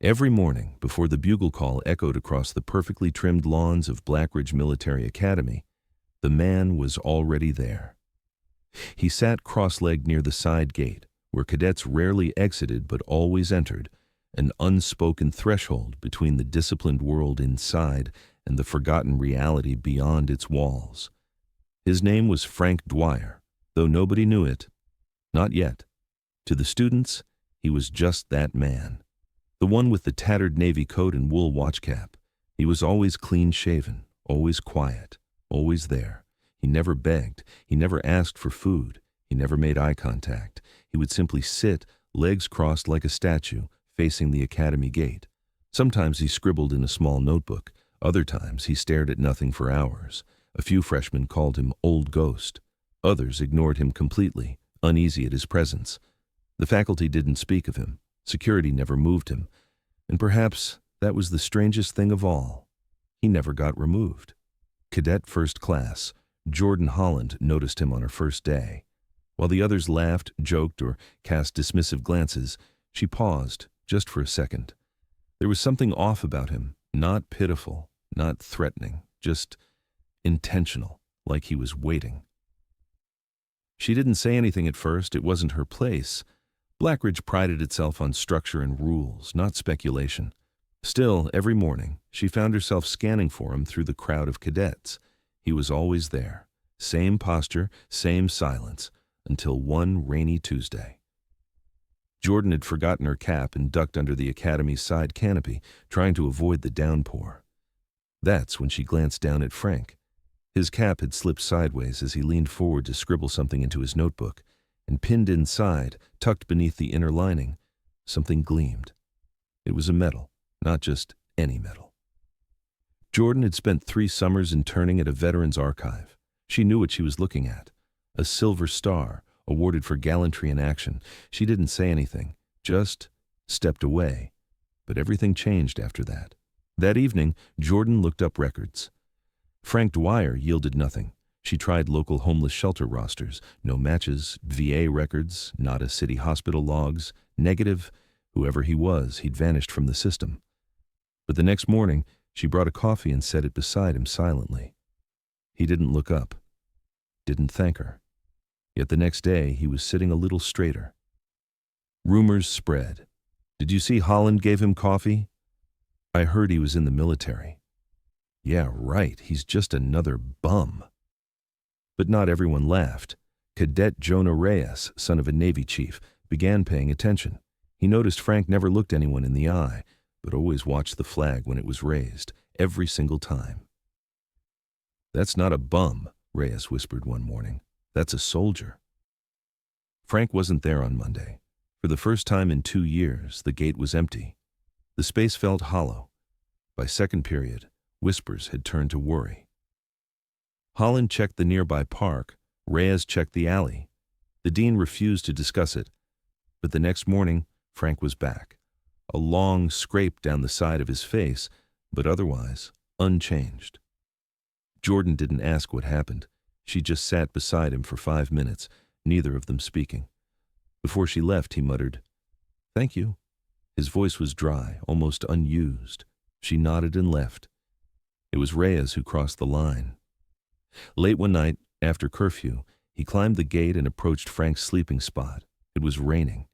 Every morning, before the bugle call echoed across the perfectly trimmed lawns of Blackridge Military Academy, the man was already there. He sat cross-legged near the side gate, where cadets rarely exited but always entered, an unspoken threshold between the disciplined world inside and the forgotten reality beyond its walls. His name was Frank Dwyer, though nobody knew it. Not yet. To the students, he was just that man. The one with the tattered navy coat and wool watch cap. He was always clean-shaven, always quiet, always there. He never begged. He never asked for food. He never made eye contact. He would simply sit, legs crossed like a statue, facing the academy gate. Sometimes he scribbled in a small notebook. Other times he stared at nothing for hours. A few freshmen called him Old Ghost. Others ignored him completely, uneasy at his presence. The faculty didn't speak of him. Security never moved him. And perhaps that was the strangest thing of all. He never got removed. Cadet First Class, Jordan Holland, noticed him on her first day. While the others laughed, joked, or cast dismissive glances, she paused, just for a second. There was something off about him, not pitiful, not threatening, just intentional, like he was waiting. She didn't say anything at first. It wasn't her place. Blackridge prided itself on structure and rules, not speculation. Still, every morning, she found herself scanning for him through the crowd of cadets. He was always there. Same posture, same silence, until one rainy Tuesday. Jordan had forgotten her cap and ducked under the academy's side canopy, trying to avoid the downpour. That's when she glanced down at Frank. His cap had slipped sideways as he leaned forward to scribble something into his notebook, and pinned inside, tucked beneath the inner lining, something gleamed. It was a medal, not just any medal. Jordan had spent 3 summers interning at a veterans archive. She knew what she was looking at. A silver star, awarded for gallantry in action. She didn't say anything, just stepped away. But everything changed after that. That evening, Jordan looked up records. Frank Dwyer yielded nothing. She tried local homeless shelter rosters. No matches, VA records, not a city hospital logs. Negative. Whoever he was, he'd vanished from the system. But the next morning, she brought a coffee and set it beside him silently. He didn't look up. Didn't thank her. Yet the next day, he was sitting a little straighter. Rumors spread. Did you see Holland gave him coffee? I heard he was in the military. Yeah, right, he's just another bum. But not everyone laughed. Cadet Jonah Reyes, son of a Navy chief, began paying attention. He noticed Frank never looked anyone in the eye, but always watched the flag when it was raised, every single time. That's not a bum, Reyes whispered one morning. That's a soldier. Frank wasn't there on Monday. For the first time in 2 years, the gate was empty. The space felt hollow. By second period, whispers had turned to worry. Holland checked the nearby park. Reyes checked the alley. The dean refused to discuss it. But the next morning, Frank was back. A long scrape down the side of his face, but otherwise unchanged. Jordan didn't ask what happened. She just sat beside him for 5 minutes, neither of them speaking. Before she left, he muttered, "Thank you." His voice was dry, almost unused. She nodded and left. It was Reyes who crossed the line. Late one night, after curfew, he climbed the gate and approached Frank's sleeping spot. It was raining.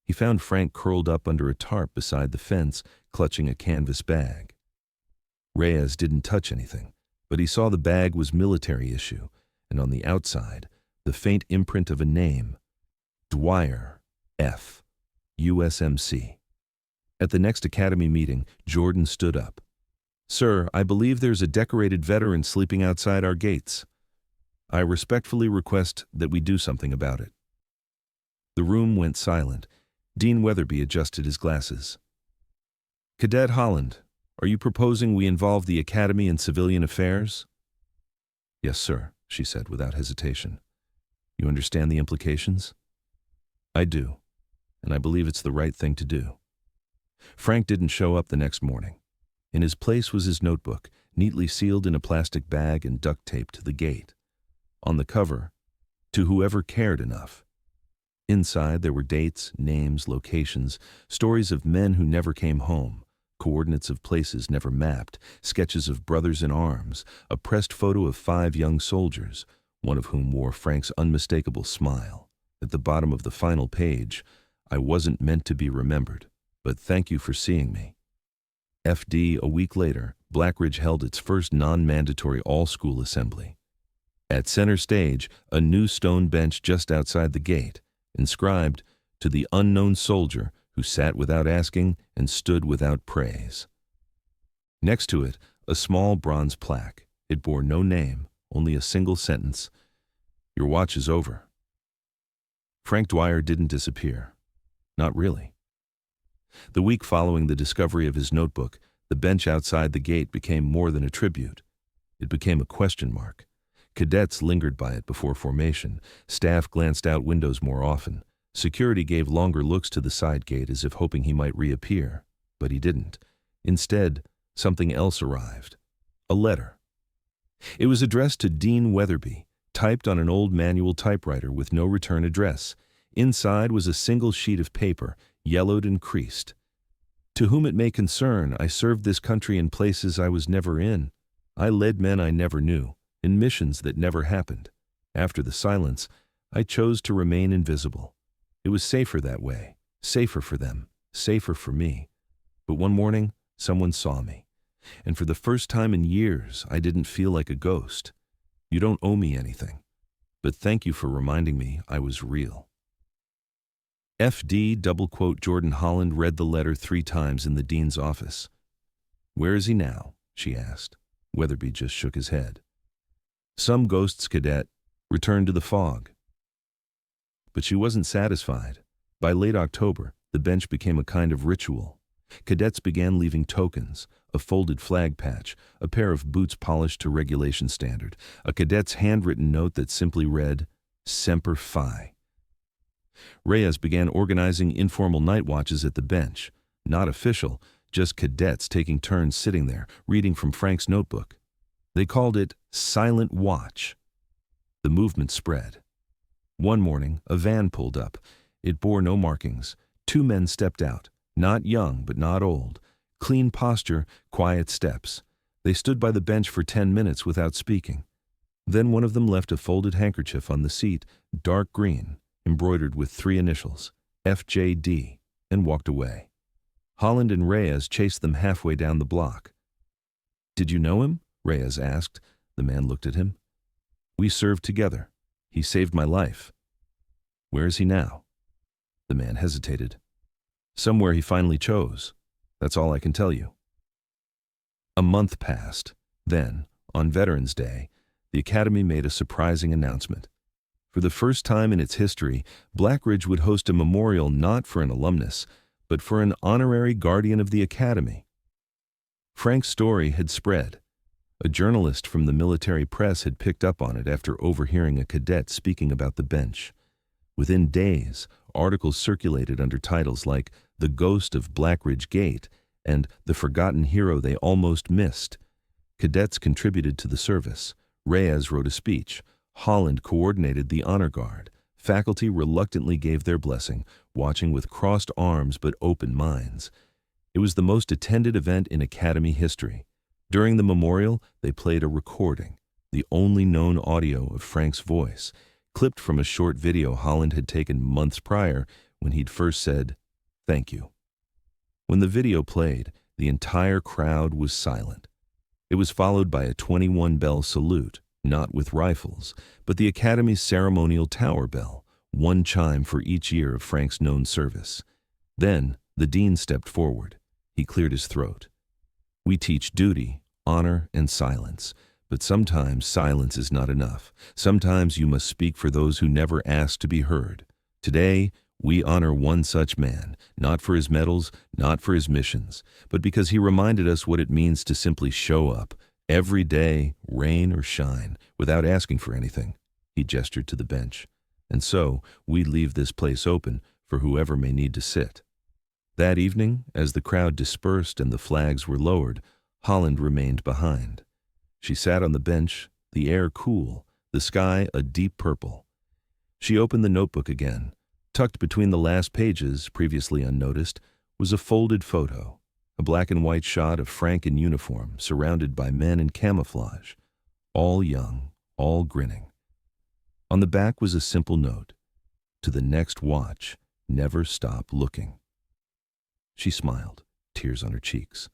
He found Frank curled up under a tarp beside the fence, clutching a canvas bag. Reyes didn't touch anything, but he saw the bag was military issue, and on the outside, the faint imprint of a name, Dwyer, F, USMC. At the next academy meeting, Jordan stood up. "Sir, I believe there's a decorated veteran sleeping outside our gates. I respectfully request that we do something about it." The room went silent. Dean Weatherby adjusted his glasses. "Cadet Holland, are you proposing we involve the academy in civilian affairs?" "Yes, sir," she said without hesitation. "You understand the implications?" "I do, and I believe it's the right thing to do." Frank didn't show up the next morning. In his place was his notebook, neatly sealed in a plastic bag and duct taped to the gate. On the cover, "To whoever cared enough." Inside, there were dates, names, locations, stories of men who never came home, coordinates of places never mapped, sketches of brothers in arms, a pressed photo of 5 young soldiers, one of whom wore Frank's unmistakable smile. At the bottom of the final page, "I wasn't meant to be remembered, but thank you for seeing me." FD. A week later, Blackridge held its first non-mandatory all-school assembly. At center stage, a new stone bench just outside the gate, inscribed, "To the unknown soldier who sat without asking and stood without praise." Next to it, a small bronze plaque. It bore no name, only a single sentence: "Your watch is over." Frank Dwyer didn't disappear. Not really. The week following the discovery of his notebook, the bench outside the gate became more than a tribute. It became a question mark. Cadets lingered by it before formation. Staff glanced out windows more often. Security gave longer looks to the side gate as if hoping he might reappear. But he didn't. Instead, something else arrived. A letter. It was addressed to Dean Weatherby, typed on an old manual typewriter with no return address. Inside was a single sheet of paper, yellowed and creased. "To whom it may concern, I served this country in places I was never in. I led men I never knew, in missions that never happened. After the silence, I chose to remain invisible. It was safer that way, safer for them, safer for me. But one morning, someone saw me. And for the first time in years, I didn't feel like a ghost. You don't owe me anything. But thank you for reminding me I was real." FD. Jordan Holland read the letter 3 times in the dean's office. "Where is he now?" she asked. Weatherby just shook his head. "Some ghosts, cadet, return to the fog." But she wasn't satisfied. By late October, the bench became a kind of ritual. Cadets began leaving tokens: a folded flag patch, a pair of boots polished to regulation standard, a cadet's handwritten note that simply read, "Semper Fi." Reyes began organizing informal night watches at the bench. Not official, just cadets taking turns sitting there, reading from Frank's notebook. They called it Silent Watch. The movement spread. One morning, a van pulled up. It bore no markings. 2 men stepped out, not young but not old. Clean posture, quiet steps. They stood by the bench for 10 minutes without speaking. Then one of them left a folded handkerchief on the seat, dark green, embroidered with 3 initials, FJD, and walked away. Holland and Reyes chased them halfway down the block. "Did you know him?" Reyes asked. The man looked at him. "We served together. He saved my life." "Where is he now?" The man hesitated. "Somewhere he finally chose. That's all I can tell you." A month passed. Then, on Veterans Day, the Academy made a surprising announcement. For the first time in its history, Blackridge would host a memorial not for an alumnus, but for an honorary guardian of the Academy. Frank's story had spread. A journalist from the military press had picked up on it after overhearing a cadet speaking about the bench. Within days, articles circulated under titles like "The Ghost of Blackridge Gate" and "The Forgotten Hero They Almost Missed." Cadets contributed to the service. Reyes wrote a speech. Holland coordinated the honor guard. Faculty reluctantly gave their blessing, watching with crossed arms but open minds. It was the most attended event in Academy history. During the memorial, they played a recording, the only known audio of Frank's voice, clipped from a short video Holland had taken months prior when he'd first said, "Thank you." When the video played, the entire crowd was silent. It was followed by a 21-bell salute, not with rifles, but the Academy's ceremonial tower bell, 1 chime for each year of Frank's known service. Then, the dean stepped forward. He cleared his throat. "We teach duty, honor, and silence. But sometimes silence is not enough. Sometimes you must speak for those who never asked to be heard. Today, we honor one such man, not for his medals, not for his missions, but because he reminded us what it means to simply show up, every day, rain or shine, without asking for anything." He gestured to the bench. "And so, we leave this place open for whoever may need to sit." That evening, as the crowd dispersed and the flags were lowered, Holland remained behind. She sat on the bench, the air cool, the sky a deep purple. She opened the notebook again. Tucked between the last pages, previously unnoticed, was a folded photo, a black and white shot of Frank in uniform, surrounded by men in camouflage, all young, all grinning. On the back was a simple note: "To the next watch, never stop looking." She smiled, tears on her cheeks.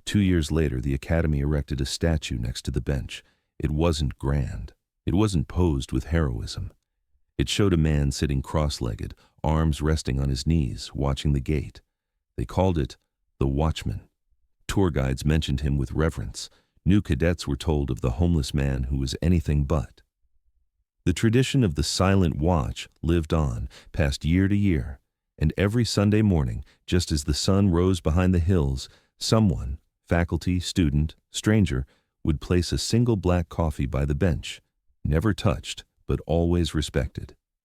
2 years later, the Academy erected a statue next to the bench. It wasn't grand. It wasn't posed with heroism. It showed a man sitting cross-legged, arms resting on his knees, watching the gate. They called it the Watchman. Tour guides mentioned him with reverence. New cadets were told of the homeless man who was anything but. The tradition of the silent watch lived on, past year to year, and every Sunday morning, just as the sun rose behind the hills, someone, faculty, student, stranger, would place a single black coffee by the bench, never touched, but always respected.